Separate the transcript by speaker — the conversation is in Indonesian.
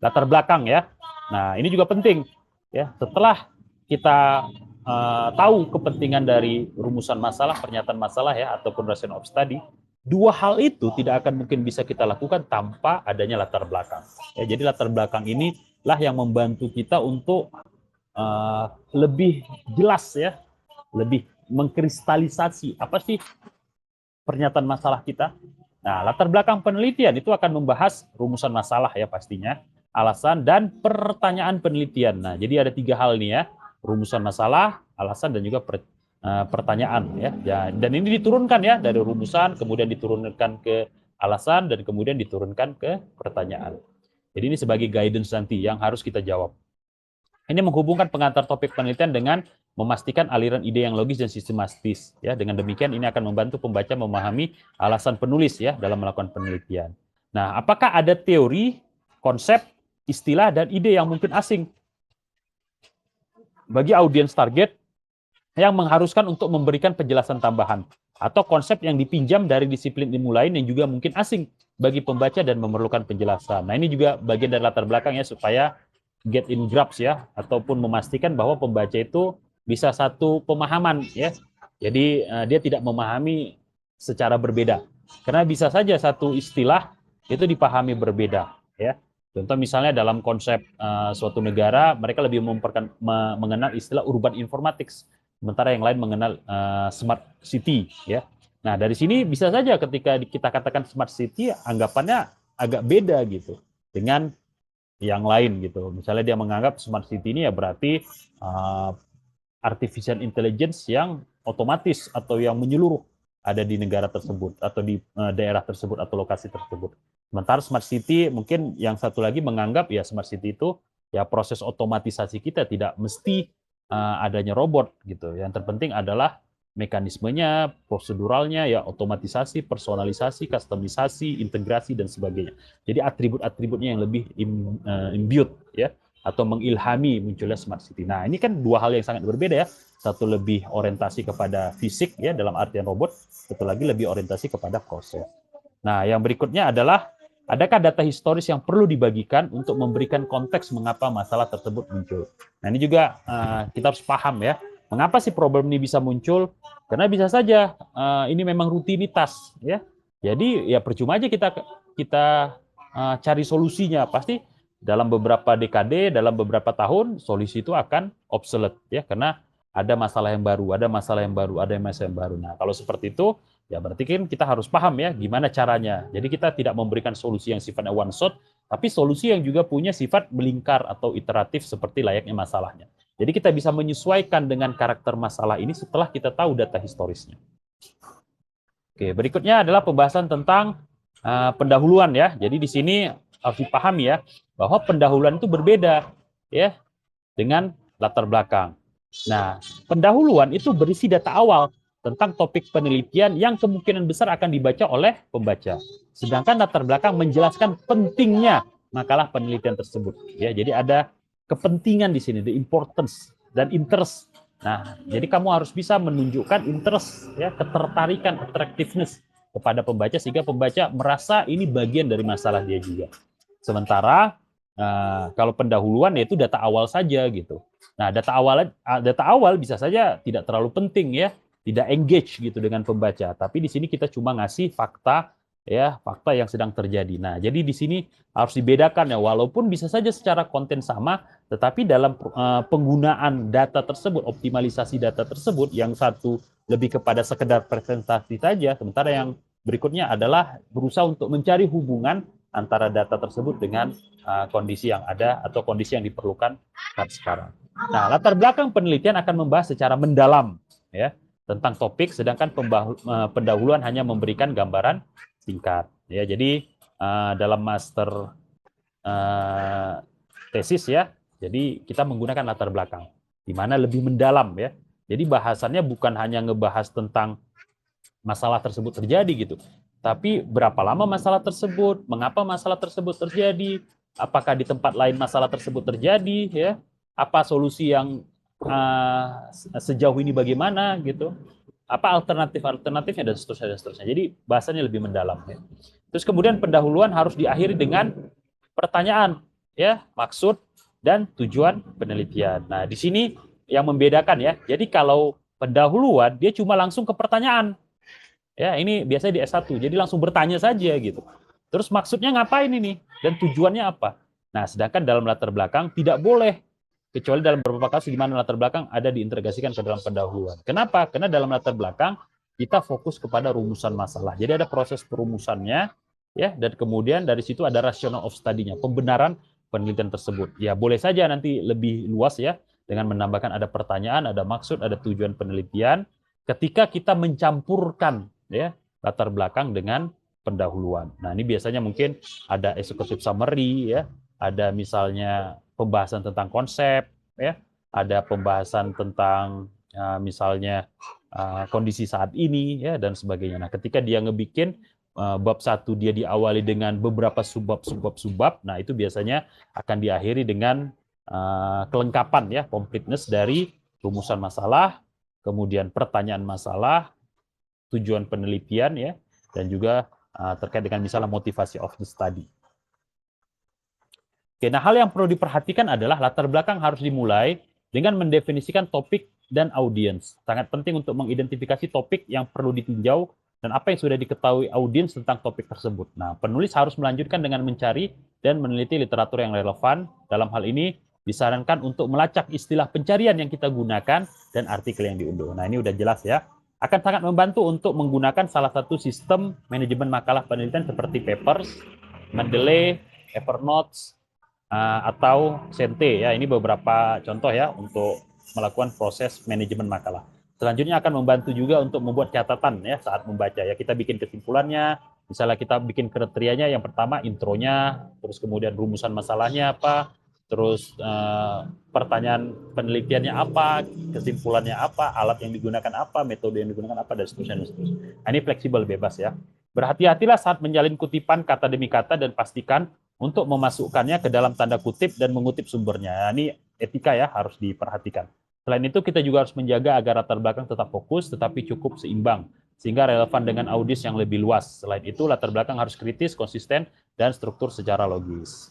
Speaker 1: latar belakang ya. Nah, ini juga penting ya. Setelah kita tahu kepentingan dari rumusan masalah, pernyataan masalah ya, ataupun rational of study, dua hal itu tidak akan mungkin bisa kita lakukan tanpa adanya latar belakang. Ya, jadi latar belakang inilah yang membantu kita untuk lebih jelas ya, lebih mengkristalisasi apa sih pernyataan masalah kita. Nah, latar belakang penelitian itu akan membahas rumusan masalah ya pastinya, alasan dan pertanyaan penelitian. Nah, jadi ada tiga hal nih ya, rumusan masalah, alasan dan juga pertanyaan ya. Dan ini diturunkan ya dari rumusan, kemudian diturunkan ke alasan dan kemudian diturunkan ke pertanyaan. Jadi ini sebagai guidance nanti yang harus kita jawab. Ini menghubungkan pengantar topik penelitian dengan memastikan aliran ide yang logis dan sistematis. Ya, dengan demikian ini akan membantu pembaca memahami alasan penulis ya dalam melakukan penelitian. Nah, apakah ada teori, konsep, istilah dan ide yang mungkin asing bagi audiens target yang mengharuskan untuk memberikan penjelasan tambahan atau konsep yang dipinjam dari disiplin ilmu lain yang juga mungkin asing bagi pembaca dan memerlukan penjelasan. Nah, ini juga bagian dari latar belakang ya supaya get in grasp ya, ataupun memastikan bahwa pembaca itu bisa satu pemahaman ya. Jadi dia tidak memahami secara berbeda. Karena bisa saja satu istilah itu dipahami berbeda ya. Contoh misalnya dalam konsep suatu negara mereka lebih mengenal istilah urban informatics, sementara yang lain mengenal smart city ya. Nah, dari sini bisa saja ketika kita katakan smart city anggapannya agak beda gitu dengan yang lain gitu. Misalnya dia menganggap smart city ini ya berarti artificial intelligence yang otomatis atau yang menyeluruh ada di negara tersebut atau di daerah tersebut atau lokasi tersebut. Sementara smart city mungkin yang satu lagi menganggap ya smart city itu ya proses otomatisasi kita tidak mesti adanya robot gitu. Yang terpenting adalah mekanismenya, proseduralnya, ya otomatisasi, personalisasi, kustomisasi, integrasi dan sebagainya. Jadi atribut-atributnya yang lebih imbued ya atau mengilhami munculnya smart city. Nah, ini kan dua hal yang sangat berbeda ya. Satu lebih orientasi kepada fisik ya dalam artian robot, satu lagi lebih orientasi kepada proses. Nah, yang berikutnya adalah adakah data historis yang perlu dibagikan untuk memberikan konteks mengapa masalah tersebut muncul. Nah, ini juga kita harus paham ya. Mengapa sih problem ini bisa muncul? Karena bisa saja ini memang rutinitas ya. Jadi ya percuma aja kita cari solusinya. Pasti dalam beberapa dekade, dalam beberapa tahun solusi itu akan obsolete ya karena ada masalah yang baru, ada masalah yang baru, ada masalah yang baru. Nah, kalau seperti itu ya berarti kan kita harus paham ya gimana caranya. Jadi kita tidak memberikan solusi yang sifatnya one shot, tapi solusi yang juga punya sifat melingkar atau iteratif seperti layaknya masalahnya. Jadi kita bisa menyesuaikan dengan karakter masalah ini setelah kita tahu data historisnya. Oke, berikutnya adalah pembahasan tentang pendahuluan ya. Jadi di sini harus dipahami ya bahwa pendahuluan itu berbeda ya dengan latar belakang. Nah, pendahuluan itu berisi data awal tentang topik penelitian yang kemungkinan besar akan dibaca oleh pembaca. Sedangkan latar belakang menjelaskan pentingnya makalah penelitian tersebut. Ya, jadi ada kepentingan di sini, the importance dan interest. Nah, jadi kamu harus bisa menunjukkan interest, ya, ketertarikan, attractiveness kepada pembaca sehingga pembaca merasa ini bagian dari masalah dia juga. Sementara kalau pendahuluan yaitu data awal saja gitu. Nah, data awal bisa saja tidak terlalu penting ya, tidak engage gitu dengan pembaca. Tapi di sini kita cuma ngasih fakta ya, fakta yang sedang terjadi. Nah, jadi di sini harus dibedakan ya, walaupun bisa saja secara konten sama, tetapi dalam penggunaan data tersebut, optimalisasi data tersebut, yang satu lebih kepada sekedar presentasi saja, sementara yang berikutnya adalah berusaha untuk mencari hubungan antara data tersebut dengan kondisi yang ada atau kondisi yang diperlukan saat sekarang. Nah, latar belakang penelitian akan membahas secara mendalam ya tentang topik, sedangkan pendahuluan hanya memberikan gambaran singkat. Ya, jadi dalam master tesis ya, jadi kita menggunakan latar belakang, di mana lebih mendalam ya. Jadi bahasannya bukan hanya ngebahas tentang masalah tersebut terjadi gitu, tapi berapa lama masalah tersebut, mengapa masalah tersebut terjadi, apakah di tempat lain masalah tersebut terjadi, ya, apa solusi yang sejauh ini bagaimana gitu, apa alternatifnya dan seterusnya. Jadi bahasanya lebih mendalam. Ya. Terus kemudian pendahuluan harus diakhiri dengan pertanyaan. ya, maksud dan tujuan penelitian. Nah, di sini yang membedakan ya. Jadi kalau pendahuluan dia cuma langsung ke pertanyaan. Ya, ini biasanya di S1. Jadi langsung bertanya saja gitu. Terus maksudnya ngapain ini dan tujuannya apa? Nah, sedangkan dalam latar belakang tidak boleh, kecuali dalam beberapa kasus di mana latar belakang ada diintegrasikan ke dalam pendahuluan. Kenapa? Karena dalam latar belakang kita fokus kepada rumusan masalah. Jadi ada proses perumusannya, ya, dan kemudian dari situ ada rational of study-nya, pembenaran penelitian tersebut. Ya, boleh saja nanti lebih luas ya, dengan menambahkan ada pertanyaan, ada maksud, ada tujuan penelitian. Ketika kita mencampurkan ya latar belakang dengan pendahuluan. Nah, ini biasanya mungkin ada executive summary ya, ada misalnya pembahasan tentang konsep ya, ada pembahasan tentang misalnya kondisi saat ini ya dan sebagainya. Nah, ketika dia ngebikin bab 1 dia diawali dengan beberapa subbab. Nah, itu biasanya akan diakhiri dengan kelengkapan ya, completeness dari rumusan masalah, kemudian pertanyaan masalah, tujuan penelitian ya, dan juga terkait dengan misalnya motivasi of the study. Oke, nah hal yang perlu diperhatikan adalah latar belakang harus dimulai dengan mendefinisikan topik dan audiens. Sangat penting untuk mengidentifikasi topik yang perlu ditinjau dan apa yang sudah diketahui audiens tentang topik tersebut. Nah, penulis harus melanjutkan dengan mencari dan meneliti literatur yang relevan. Dalam hal ini, disarankan untuk melacak istilah pencarian yang kita gunakan dan artikel yang diunduh. Nah, ini udah jelas ya. Akan sangat membantu untuk menggunakan salah satu sistem manajemen makalah penelitian seperti Papers, Mendeley, Evernote, atau Sente ya. Ini beberapa contoh ya untuk melakukan proses manajemen makalah. Selanjutnya akan membantu juga untuk membuat catatan ya saat membaca ya. Kita bikin kesimpulannya, misalnya kita bikin kriterianya, yang pertama intronya, terus kemudian rumusan masalahnya apa, terus pertanyaan penelitiannya apa, kesimpulannya apa, alat yang digunakan apa, metode yang digunakan apa, dan seterusnya. Nah, ini fleksibel bebas ya. Berhati-hatilah saat menjalin kutipan kata demi kata dan pastikan untuk memasukkannya ke dalam tanda kutip dan mengutip sumbernya. Nah, ini etika ya, harus diperhatikan. Selain itu, kita juga harus menjaga agar latar belakang tetap fokus, tetapi cukup seimbang, sehingga relevan dengan audiens yang lebih luas. Selain itu, latar belakang harus kritis, konsisten, dan struktur secara logis.